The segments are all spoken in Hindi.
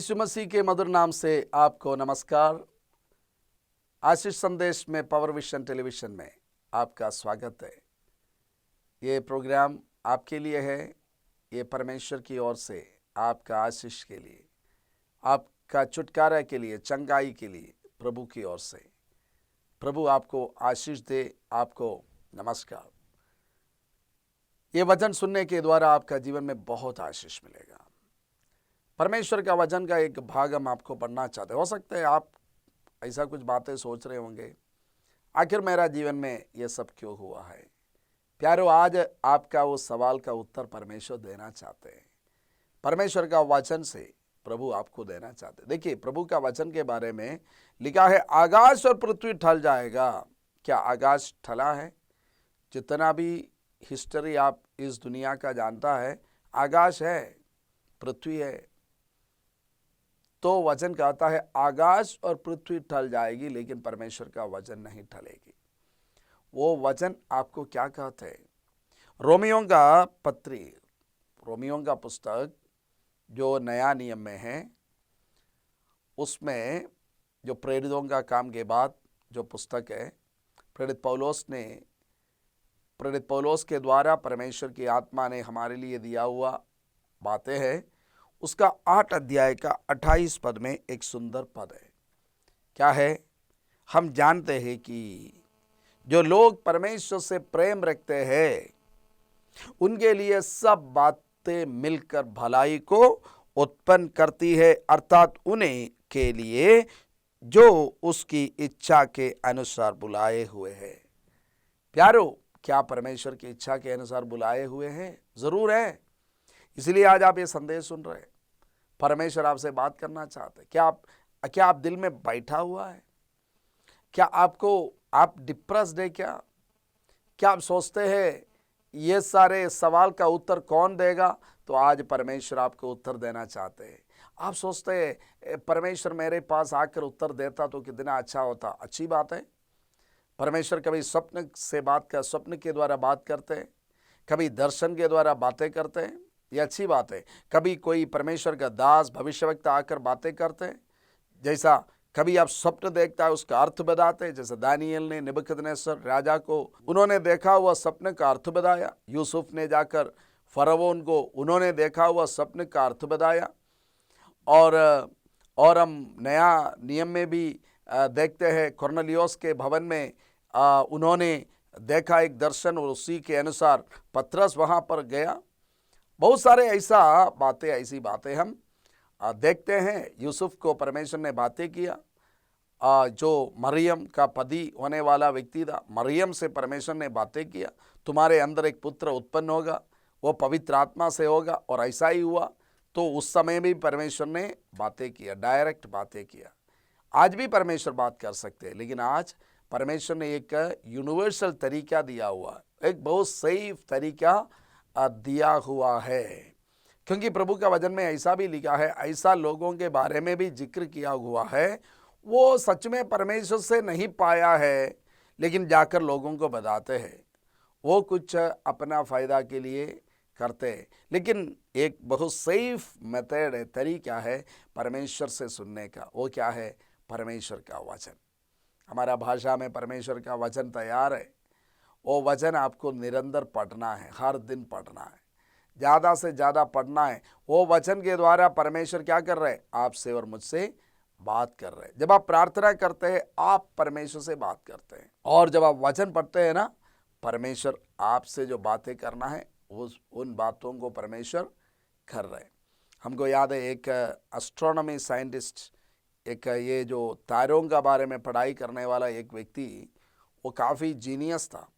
यीशु मसीह के मधुर नाम से आपको नमस्कार। आशीष संदेश में पावर विजन टेलीविज़न में आपका स्वागत है। ये प्रोग्राम आपके लिए है। ये परमेश्वर की ओर से आपका आशीष के लिए, आपका छुटकारा के लिए, चंगाई के लिए प्रभु की ओर से। प्रभु आपको आशीष दे। आपको नमस्कार। ये वचन सुनने के द्वारा आपका जीवन में बहुत आशीष मिलेगा। परमेश्वर का वचन का एक भाग हम आपको पढ़ना चाहते। हो सकता है आप ऐसा कुछ बातें सोच रहे होंगे, आखिर मेरा जीवन में ये सब क्यों हुआ है। प्यारो, आज आपका वो सवाल का उत्तर परमेश्वर देना चाहते हैं। परमेश्वर का वचन से प्रभु आपको देना चाहते हैं। देखिए, प्रभु का वचन के बारे में लिखा है, आकाश और पृथ्वी टल जाएगा। क्या आकाश टला है? जितना भी हिस्ट्री आप इस दुनिया का जानता है, आकाश है, पृथ्वी है। तो वचन कहता है आकाश और पृथ्वी टल जाएगी, लेकिन परमेश्वर का वचन नहीं टलेगी। वो वचन आपको क्या कहते हैं? रोमियों का पुस्तक जो नया नियम में है, उसमें जो प्रेरितों का काम के बाद जो पुस्तक है, प्रेरित पौलुस के द्वारा परमेश्वर की आत्मा ने हमारे लिए दिया हुआ बातें हैं। उसका 8 अध्याय का 28 पद में एक सुंदर पद है। क्या है? हम जानते हैं कि जो लोग परमेश्वर से प्रेम रखते हैं, उनके लिए सब बातें मिलकर भलाई को उत्पन्न करती है, अर्थात उन्हें के लिए जो उसकी इच्छा के अनुसार बुलाए हुए हैं। प्यारो, क्या परमेश्वर की इच्छा के अनुसार बुलाए हुए हैं? जरूर है। इसलिए आज आप ये संदेश सुन रहे हैं। परमेश्वर आपसे बात करना चाहते हैं। क्या आप दिल में बैठा हुआ है? क्या आप डिप्रेस्ड है? क्या आप सोचते हैं ये सारे सवाल का उत्तर कौन देगा? तो आज परमेश्वर आपको उत्तर देना चाहते हैं। आप सोचते हैं परमेश्वर मेरे पास आकर उत्तर देता तो कितना अच्छा होता। अच्छी बात है। परमेश्वर कभी स्वप्न के द्वारा बात करते हैं, कभी दर्शन के द्वारा बातें करते हैं। ये अच्छी बात है। कभी कोई परमेश्वर का दास भविष्यवक्ता आकर बातें करते हैं। जैसा कभी आप स्वप्न देखता है, उसका अर्थ बताते हैं। जैसे दानियल ने नबूकदनेस्सर राजा को उन्होंने देखा हुआ स्वप्न का अर्थ बताया। यूसुफ ने जाकर फरौन को उन्होंने देखा हुआ स्वप्न का अर्थ बताया। और हम नया नियम में भी देखते हैं, कुरनेलियुस के भवन में उन्होंने देखा एक दर्शन, और उसी के अनुसार पतरस वहाँ पर गया। बहुत सारे ऐसी बातें हम देखते हैं। यूसुफ को परमेश्वर ने बातें किया, जो मरियम का पति होने वाला व्यक्ति था, मरियम से परमेश्वर ने बातें किया, तुम्हारे अंदर एक पुत्र उत्पन्न होगा, वो पवित्र आत्मा से होगा। और ऐसा ही हुआ। तो उस समय भी परमेश्वर ने बातें किया, डायरेक्ट बातें किया। आज भी परमेश्वर बात कर सकते हैं, लेकिन आज परमेश्वर ने एक यूनिवर्सल तरीका दिया हुआ, एक बहुत सही तरीका दिया हुआ है। क्योंकि प्रभु का वचन में ऐसा भी लिखा है, ऐसा लोगों के बारे में भी जिक्र किया हुआ है, वो सच में परमेश्वर से नहीं पाया है, लेकिन जाकर लोगों को बताते हैं। वो कुछ अपना फायदा के लिए करते हैं, लेकिन एक बहुत सेफ मेथड है, तरीका है परमेश्वर से सुनने का। वो क्या है? परमेश्वर का वचन। हमारा भाषा में परमेश्वर का वचन तैयार है। वो वचन आपको निरंतर पढ़ना है, हर दिन पढ़ना है, ज़्यादा से ज़्यादा पढ़ना है। वो वचन के द्वारा परमेश्वर क्या कर रहे हैं? आपसे और मुझसे बात कर रहे हैं। जब आप प्रार्थना करते हैं, आप परमेश्वर से बात करते हैं, और जब आप वचन पढ़ते हैं ना, परमेश्वर आपसे जो बातें करना है उन बातों को परमेश्वर कर रहे हैं। हमको याद है, एक एस्ट्रोनॉमी साइंटिस्ट, एक ये जो तारों का बारे में पढ़ाई करने वाला एक व्यक्ति, वो काफ़ी जीनियस था।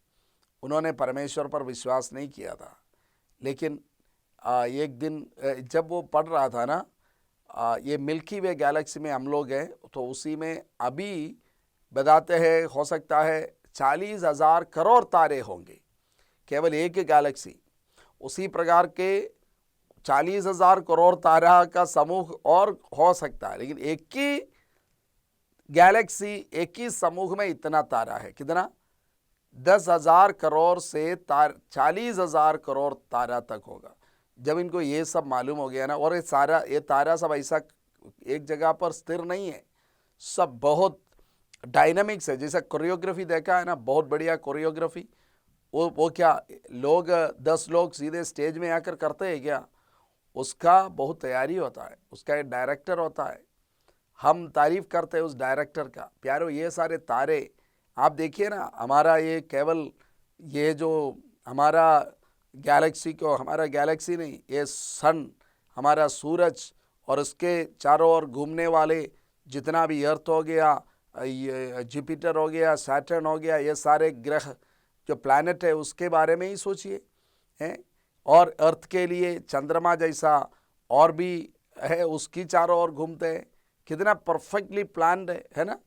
उन्होंने परमेश्वर पर विश्वास नहीं किया था, लेकिन एक दिन जब वो पढ़ रहा था ना, ये मिल्की वे गैलेक्सी में हम लोग हैं, तो उसी में अभी बताते हैं हो सकता है 40,000 करोड़ तारे होंगे, केवल एक ही गैलेक्सी। उसी प्रकार के 40,000 करोड़ तारा का समूह और हो सकता है, लेकिन एक ही गैलेक्सी, एक ही समूह में इतना तारा है। कितना? 10,000 करोड़ से 40,000 करोड़ तारा तक होगा। जब इनको ये सब मालूम हो गया ना, और ये तारा सब ऐसा एक जगह पर स्थिर नहीं है, सब बहुत डायनामिक्स है। जैसा कोरियोग्राफी देखा है ना, बहुत बढ़िया कोरियोग्राफी। वो क्या लोग 10 लोग सीधे स्टेज में आकर करते हैं क्या? उसका बहुत तैयारी होता है, उसका एक डायरेक्टर होता है। हम तारीफ करते हैं उस डायरेक्टर का। प्यारो, ये सारे तारे आप देखिए ना, हमारा ये केवल ये जो हमारा गैलेक्सी को, हमारा गैलेक्सी नहीं, ये सन, हमारा सूरज और उसके चारों ओर घूमने वाले जितना भी अर्थ हो गया, ये जुपिटर हो गया, सैटर्न हो गया, ये सारे ग्रह जो प्लैनेट है उसके बारे में ही सोचिए हैं। और अर्थ के लिए चंद्रमा जैसा और भी है, उसकी चारों ओर घूमते हैं। कितना परफेक्टली प्लान्ड है ना।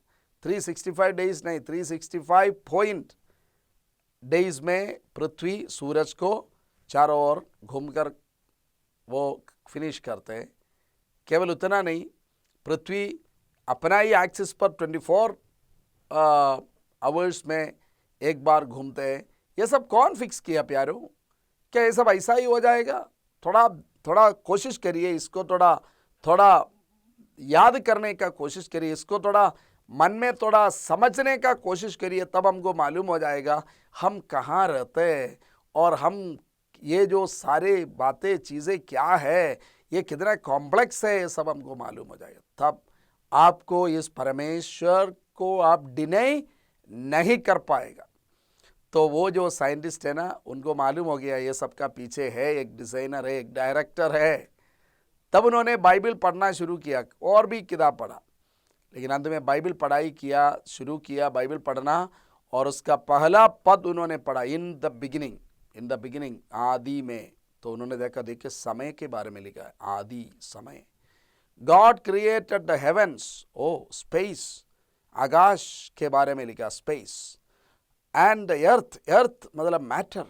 365 डेज नहीं, 365 डेज में पृथ्वी सूरज को चारों ओर घूमकर वो फिनिश करते हैं। केवल उतना नहीं, पृथ्वी अपना ही एक्सिस पर 24 आवर्स में एक बार घूमते हैं। ये सब कौन फिक्स किया प्यारो? क्या ये सब ऐसा ही हो जाएगा? थोड़ा कोशिश करिए, इसको थोड़ा याद करने का कोशिश करिए, इसको थोड़ा मन में थोड़ा समझने का कोशिश करिए, तब हमको मालूम हो जाएगा हम कहाँ रहते हैं और हम ये जो सारे बातें चीज़ें क्या है, ये कितना कॉम्प्लेक्स है, ये सब हमको मालूम हो जाएगा। तब आपको इस परमेश्वर को आप डिनाई नहीं कर पाएगा। तो वो जो साइंटिस्ट है ना, उनको मालूम हो गया ये सब का पीछे है एक डिज़ाइनर है, एक डायरेक्टर है। तब उन्होंने बाइबल पढ़ना शुरू किया और भी किताब पढ़ा, लेकिन अंत में बाइबल पढ़ाई शुरू किया बाइबल पढ़ना। और उसका पहला पद उन्होंने पढ़ा, इन द बिगिनिंग, आदि में। तो उन्होंने देखा समय के बारे में लिखा है, आदि समय। God created the heavens, space, आकाश के बारे में लिखा, स्पेस। एंड द अर्थ मतलब मैटर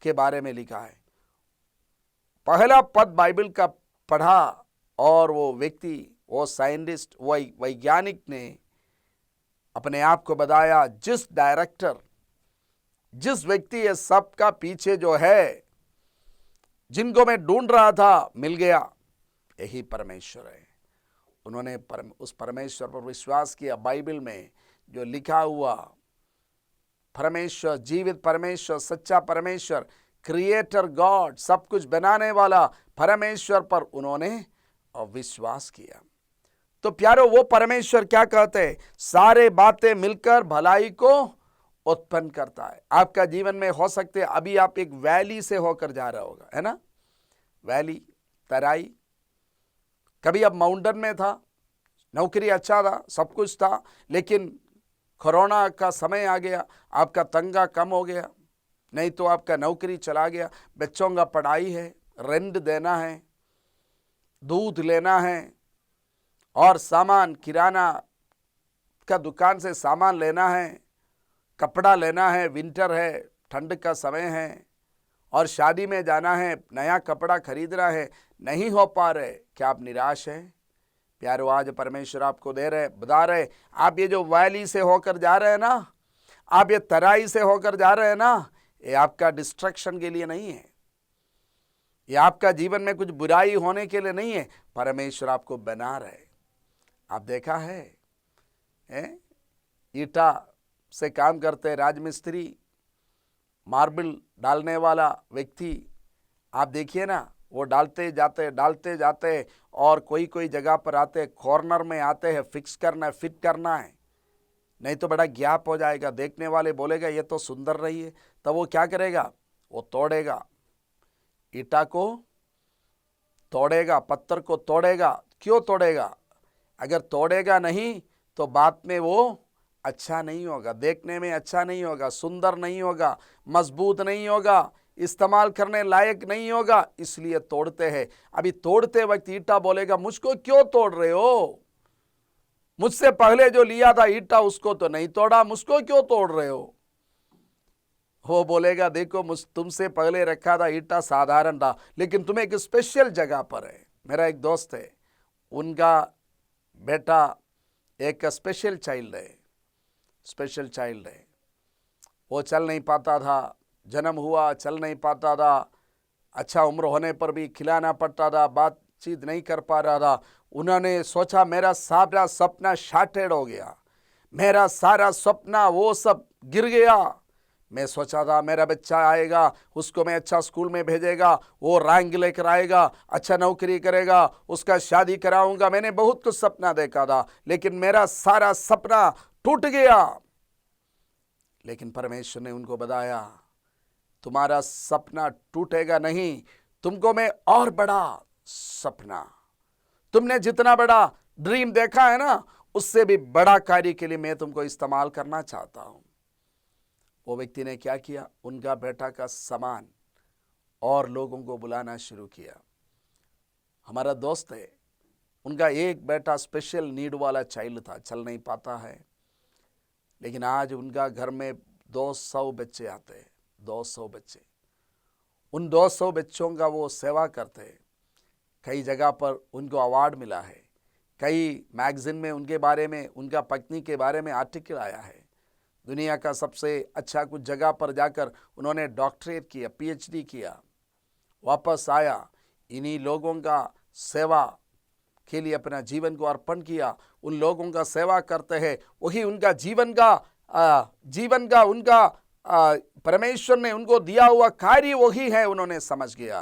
के बारे में लिखा है। पहला पद बाइबल का पढ़ा और वो व्यक्ति, वो साइंटिस्ट, वैज्ञानिक ने अपने आप को बताया, जिस डायरेक्टर, जिस व्यक्ति ये सब का पीछे जो है, जिनको मैं ढूंढ रहा था, मिल गया, यही परमेश्वर है। उन्होंने उस परमेश्वर पर विश्वास किया। बाइबल में जो लिखा हुआ परमेश्वर, जीवित परमेश्वर, सच्चा परमेश्वर, क्रिएटर गॉड, सब कुछ बनाने वाला परमेश्वर पर उन्होंने विश्वास किया। तो प्यारो, वो परमेश्वर क्या कहते हैं? सारे बातें मिलकर भलाई को उत्पन्न करता है। आपका जीवन में हो सकते अभी आप एक वैली से होकर जा रहा होगा, है ना, वैली, तराई। कभी अब माउंटेन में था, नौकरी अच्छा था, सब कुछ था, लेकिन कोरोना का समय आ गया, आपका तंगा कम हो गया, नहीं तो आपका नौकरी चला गया, बच्चों का पढ़ाई है, रेंट देना है, दूध लेना है, और सामान, किराना का दुकान से सामान लेना है, कपड़ा लेना है, विंटर है, ठंड का समय है, और शादी में जाना है, नया कपड़ा खरीदना है, नहीं हो पा रहे। क्या आप निराश हैं? प्यारो, आज परमेश्वर आपको बता रहे, आप ये जो वैली से होकर जा रहे हैं ना, आप ये तराई से होकर जा रहे हैं ना, ये आपका डिस्ट्रैक्शन के लिए नहीं है, ये आपका जीवन में कुछ बुराई होने के लिए नहीं है। परमेश्वर आपको बना रहे। आप देखा है, ईटा से काम करते राजमिस्त्री, मार्बल डालने वाला व्यक्ति, आप देखिए ना, वो डालते जाते और कोई जगह पर आते, कॉर्नर में आते हैं, फिक्स करना है, फिट करना है, नहीं तो बड़ा गैप हो जाएगा। देखने वाले बोलेगा ये तो सुंदर रही है, तब वो क्या करेगा? वो तोड़ेगा, ईटा को तोड़ेगा, पत्थर को तोड़ेगा। क्यों तोड़ेगा? अगर तोड़ेगा नहीं तो बाद में वो अच्छा नहीं होगा, देखने में अच्छा नहीं होगा, सुंदर नहीं होगा, मजबूत नहीं होगा, इस्तेमाल करने लायक नहीं होगा, इसलिए तोड़ते हैं। अभी तोड़ते वक्त ईटा बोलेगा, मुझको क्यों तोड़ रहे हो? मुझसे पहले जो लिया था ईटा, उसको तो नहीं तोड़ा, मुझको क्यों तोड़ रहे हो? वो बोलेगा, देखो तुमसे पहले रखा था ईटा साधारण था, लेकिन तुम्हें एक स्पेशल जगह पर है। मेरा एक दोस्त है, उनका बेटा एक स्पेशल चाइल्ड है, वो चल नहीं पाता था, जन्म हुआ चल नहीं पाता था, अच्छा उम्र होने पर भी खिलाना पड़ता था, बात बातचीत नहीं कर पा रहा था। उन्होंने सोचा मेरा सारा सपना शार्टेड हो गया, मेरा सारा सपना वो सब गिर गया। मैं सोचा था मेरा बच्चा आएगा, उसको मैं अच्छा स्कूल में भेजेगा, वो रैंक लेकर आएगा, अच्छा नौकरी करेगा, उसका शादी कराऊंगा। मैंने बहुत कुछ सपना देखा था, लेकिन मेरा सारा सपना टूट गया। लेकिन परमेश्वर ने उनको बताया, तुम्हारा सपना टूटेगा नहीं, तुमको मैं और बड़ा सपना, तुमने जितना बड़ा ड्रीम देखा है ना, उससे भी बड़ा कार्य के लिए मैं तुमको इस्तेमाल करना चाहता हूं। वो व्यक्ति ने क्या किया, उनका बेटा का सामान और लोगों को बुलाना शुरू किया। हमारा दोस्त है, उनका एक बेटा स्पेशल नीड वाला चाइल्ड था, चल नहीं पाता है, लेकिन आज उनका घर में 200 बच्चे आते हैं, 200 बच्चे। उन 200 बच्चों का वो सेवा करते हैं। कई जगह पर उनको अवार्ड मिला है, कई मैगजीन में उनके बारे में, उनका पत्नी के बारे में आर्टिकल आया है। दुनिया का सबसे अच्छा कुछ जगह पर जाकर उन्होंने डॉक्टरेट किया, पीएचडी किया, वापस आया, इन्हीं लोगों का सेवा के लिए अपना जीवन को अर्पण किया। उन लोगों का सेवा करते हैं, वही उनका जीवन का उनका परमेश्वर ने उनको दिया हुआ कार्य वही है, उन्होंने समझ गया।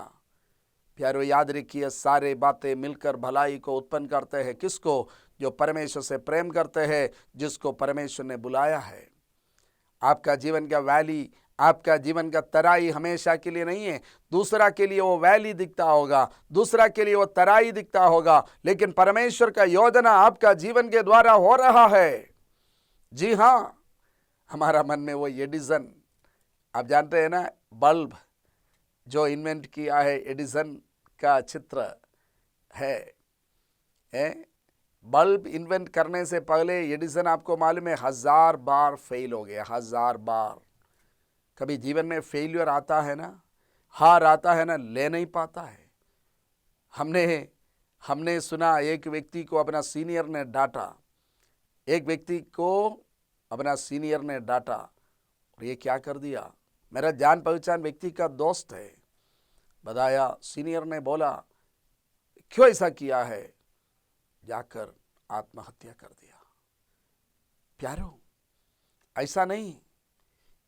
प्यारो याद रखिए, सारे बातें मिलकर भलाई को उत्पन्न करते हैं। किसको? जो परमेश्वर से प्रेम करते हैं, जिसको परमेश्वर ने बुलाया है। आपका जीवन का वैली, आपका जीवन का तराई हमेशा के लिए नहीं है। दूसरा के लिए वो वैली दिखता होगा, दूसरा के लिए वो तराई दिखता होगा, लेकिन परमेश्वर का योजना आपका जीवन के द्वारा हो रहा है। जी हाँ, हमारा मन में वो एडिसन, आप जानते हैं ना, बल्ब जो इन्वेंट किया है, एडिसन का चित्र है। बल्ब इन्वेंट करने से पहले एडिसन, आपको मालूम है, 1000 बार फेल हो गया, 1000 बार। कभी जीवन में फेलियर आता है ना, हार आता है ना, ले नहीं पाता है। हमने सुना एक व्यक्ति को अपना सीनियर ने डांटा, एक व्यक्ति को अपना सीनियर ने डांटा, और ये क्या कर दिया, मेरा जान पहचान व्यक्ति का दोस्त है, बताया, सीनियर ने बोला क्यों ऐसा किया है, जाकर आत्महत्या कर दिया। प्यारो, ऐसा नहीं,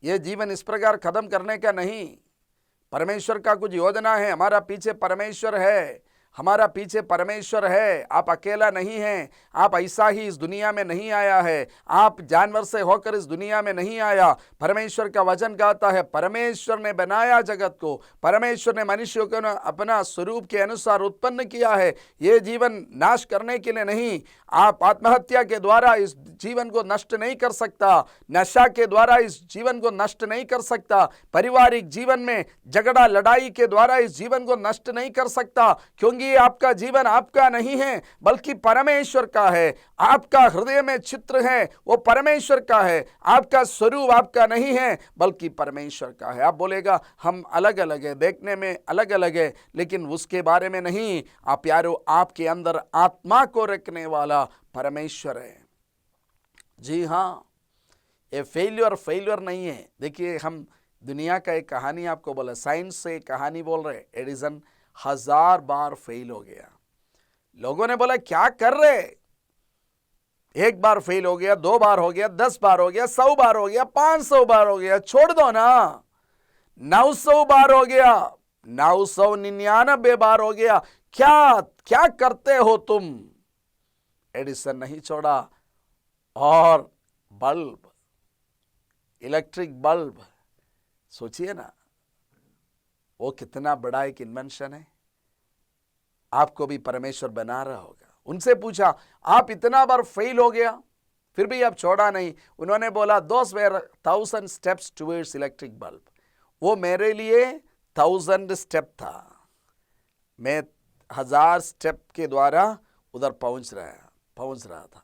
यह जीवन इस प्रकार खत्म करने का नहीं। परमेश्वर का कुछ योजना है, हमारा पीछे परमेश्वर है, हमारा पीछे परमेश्वर है। आप अकेला नहीं हैं, आप ऐसा ही इस दुनिया में नहीं आया है, आप जानवर से होकर इस दुनिया में नहीं आया। परमेश्वर का वचन कहता है, परमेश्वर ने बनाया जगत को, परमेश्वर ने मनुष्यों को अपना स्वरूप के अनुसार उत्पन्न किया है। ये जीवन नाश करने के लिए नहीं। आप आत्महत्या के द्वारा इस जीवन को नष्ट नहीं कर सकता, नशा के द्वारा इस जीवन को नष्ट नहीं कर सकता, पारिवारिक जीवन में झगड़ा लड़ाई के द्वारा इस जीवन को नष्ट नहीं कर सकता, क्योंकि ये आपका जीवन आपका नहीं है, बल्कि परमेश्वर का है। आपका हृदय में चित्र है, वो परमेश्वर का है। आपका स्वरूप आपका नहीं है, बल्कि परमेश्वर का है। आप बोलेगा हम अलग अलग है, देखने में अलग अलग है, लेकिन उसके बारे में नहीं। आप प्यारो, आपके अंदर आत्मा को रखने वाला परमेश्वर है। जी हाँ, ये फेल्यूर नहीं है। देखिए, हम दुनिया का एक कहानी आपको बोला, साइंस से एक कहानी बोल रहे, एडिसन 1000 बार फेल हो गया। लोगों ने बोला क्या कर रहे, एक बार फेल हो गया, 2 बार हो गया, 10 बार हो गया, 100 बार हो गया, 500 बार हो गया, छोड़ दो ना, 900 बार हो गया, 999 बार हो गया, क्या करते हो तुम? एडिसन नहीं छोड़ा, और बल्ब, इलेक्ट्रिक बल्ब, सोचिए ना, वो कितना बड़ा एक इन्वेंशन है। आपको भी परमेश्वर बना रहा होगा। उनसे पूछा, आप इतना बार फेल हो गया, फिर भी आप छोड़ा नहीं। उन्होंने बोला, those were 1000 steps towards electric bulb. वो मेरे लिए 1000 स्टेप था, मैं 1000 स्टेप के द्वारा उधर पहुंच रहा था।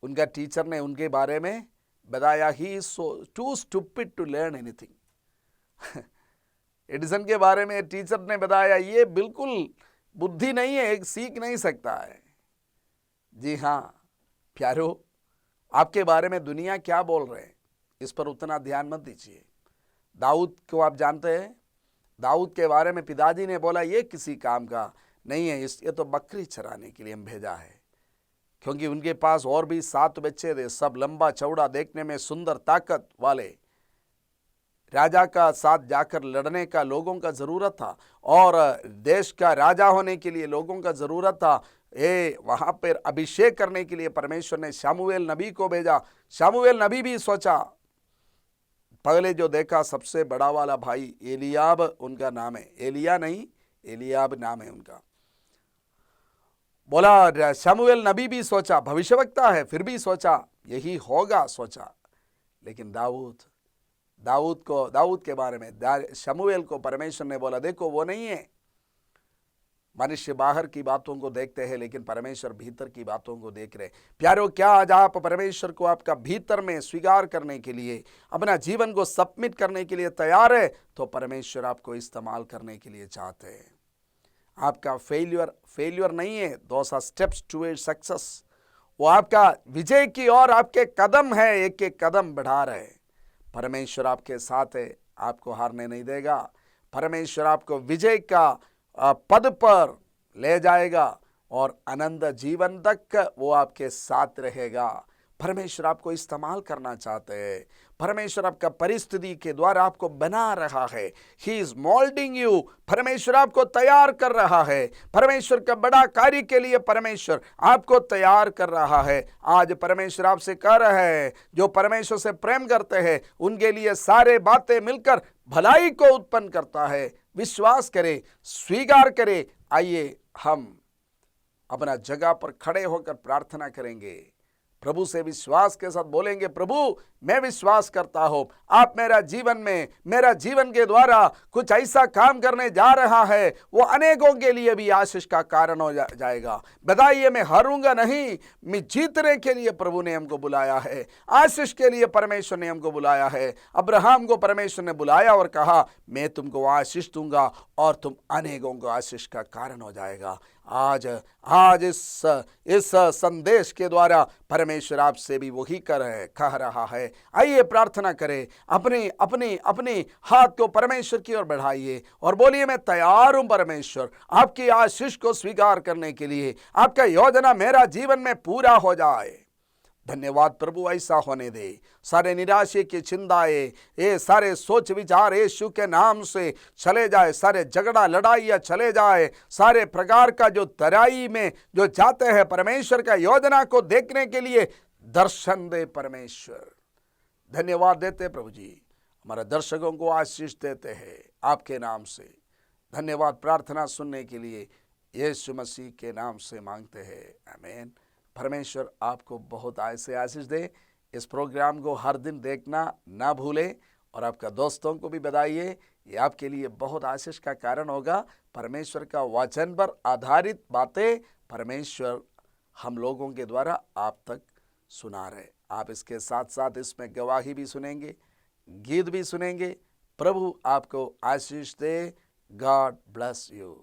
उनका टीचर ने उनके बारे में बताया, he is so too stupid to learn anything. Edison के बारे में टीचर ने बताया, ये बिल्कुल बुद्धि नहीं है, एक सीख नहीं सकता है। जी हाँ प्यारो, आपके बारे में दुनिया क्या बोल रहे हैं, इस पर उतना ध्यान मत दीजिए। दाऊद को आप जानते हैं, दाऊद के बारे में पिताजी ने बोला, ये किसी काम का नहीं है, ये तो बकरी चराने के लिए हम भेजा है। क्योंकि उनके पास और भी 7 बच्चे थे, सब लंबा चौड़ा, देखने में सुंदर, ताकत वाले। राजा का साथ जाकर लड़ने का लोगों का ज़रूरत था, और देश का राजा होने के लिए लोगों का ज़रूरत था। वहाँ पर अभिषेक करने के लिए परमेश्वर ने शमूएल नबी को भेजा। शमूएल नबी भी सोचा, पहले जो देखा सबसे बड़ा वाला भाई एलियाब उनका नाम है, एलिया नहीं, एलियाब नाम है उनका। बोला शमूएल नबी भी सोचा, भविष्यवक्ता है, फिर भी सोचा यही होगा, सोचा। लेकिन दाऊद के बारे में शमूएल को परमेश्वर ने बोला, देखो वो नहीं है। मनुष्य बाहर की बातों को देखते हैं, लेकिन परमेश्वर भीतर की बातों को देख रहे। प्यारो, क्या आज आप परमेश्वर को आपका भीतर में स्वीकार करने के लिए, अपना जीवन को सबमिट करने के लिए तैयार है? तो परमेश्वर आपको इस्तेमाल करने के लिए चाहते हैं। आपका फेल्यूर नहीं है, those are steps toward success. वो आपका विजय की ओर आपके कदम है, एक एक कदम बढ़ा रहे। परमेश्वर आपके साथ है, आपको हारने नहीं देगा। परमेश्वर आपको विजय का पद पर ले जाएगा, और अनंत जीवन तक वो आपके साथ रहेगा। परमेश्वर आपको इस्तेमाल करना चाहते हैं। परमेश्वर आपका परिस्थिति के द्वारा आपको बना रहा है। He is moulding you. परमेश्वर आपको तैयार कर रहा है। परमेश्वर का बड़ा कार्य के लिए परमेश्वर आपको तैयार कर रहा है। आज परमेश्वर आपसे कह रहा है, जो परमेश्वर से प्रेम करते हैं उनके लिए सारे बातें मिलकर भलाई को उत्पन्न करता है। विश्वास करें, स्वीकार करें। आइए हम अपना जगह पर खड़े होकर प्रार्थना करेंगे। प्रभु से विश्वास के साथ बोलेंगे, प्रभु मैं विश्वास करता हूँ आप मेरा जीवन के द्वारा कुछ ऐसा काम करने जा रहा है, वो अनेकों के लिए भी आशीष का कारण हो जाएगा। बताइए, मैं हारूंगा नहीं, मैं जीतने के लिए प्रभु ने हमको बुलाया है। आशीष के लिए परमेश्वर ने हमको बुलाया है। अब्राहम को परमेश्वर ने बुलाया और कहा, मैं तुमको आशीष दूंगा और तुम अनेकों को आशीष का कारण हो जाएगा। आज इस संदेश के द्वारा परमेश्वर आपसे भी वही कह रहा है। आइए प्रार्थना करें। अपने हाथ को परमेश्वर की ओर बढ़ाइए और बोलिए, मैं तैयार हूं परमेश्वर आपकी आशीष को स्वीकार करने के लिए। आपका योजना मेरा जीवन में पूरा हो जाए। धन्यवाद प्रभु, ऐसा होने दे। सारे निराशे की चिंताएं, ये सारे सोच विचार यीशु के नाम से चले जाए। सारे झगड़ा लड़ाइयाँ चले जाए। सारे प्रकार का जो तराई में जो जाते हैं, परमेश्वर का योजना को देखने के लिए दर्शन दे परमेश्वर। धन्यवाद देते प्रभु जी, हमारे दर्शकों को आशीष देते हैं आपके नाम से। धन्यवाद। प्रार्थना सुनने के लिए यीशु मसीह के नाम से मांगते हैं, आमीन। परमेश्वर आपको बहुत ऐसे आशीष दे। इस प्रोग्राम को हर दिन देखना ना भूलें, और आपका दोस्तों को भी बताइए। ये आपके लिए बहुत आशीष का कारण होगा। परमेश्वर का वचन पर आधारित बातें परमेश्वर हम लोगों के द्वारा आप तक सुना रहे। आप इसके साथ साथ इसमें गवाही भी सुनेंगे, गीत भी सुनेंगे। प्रभु आपको आशीष दे। God bless you.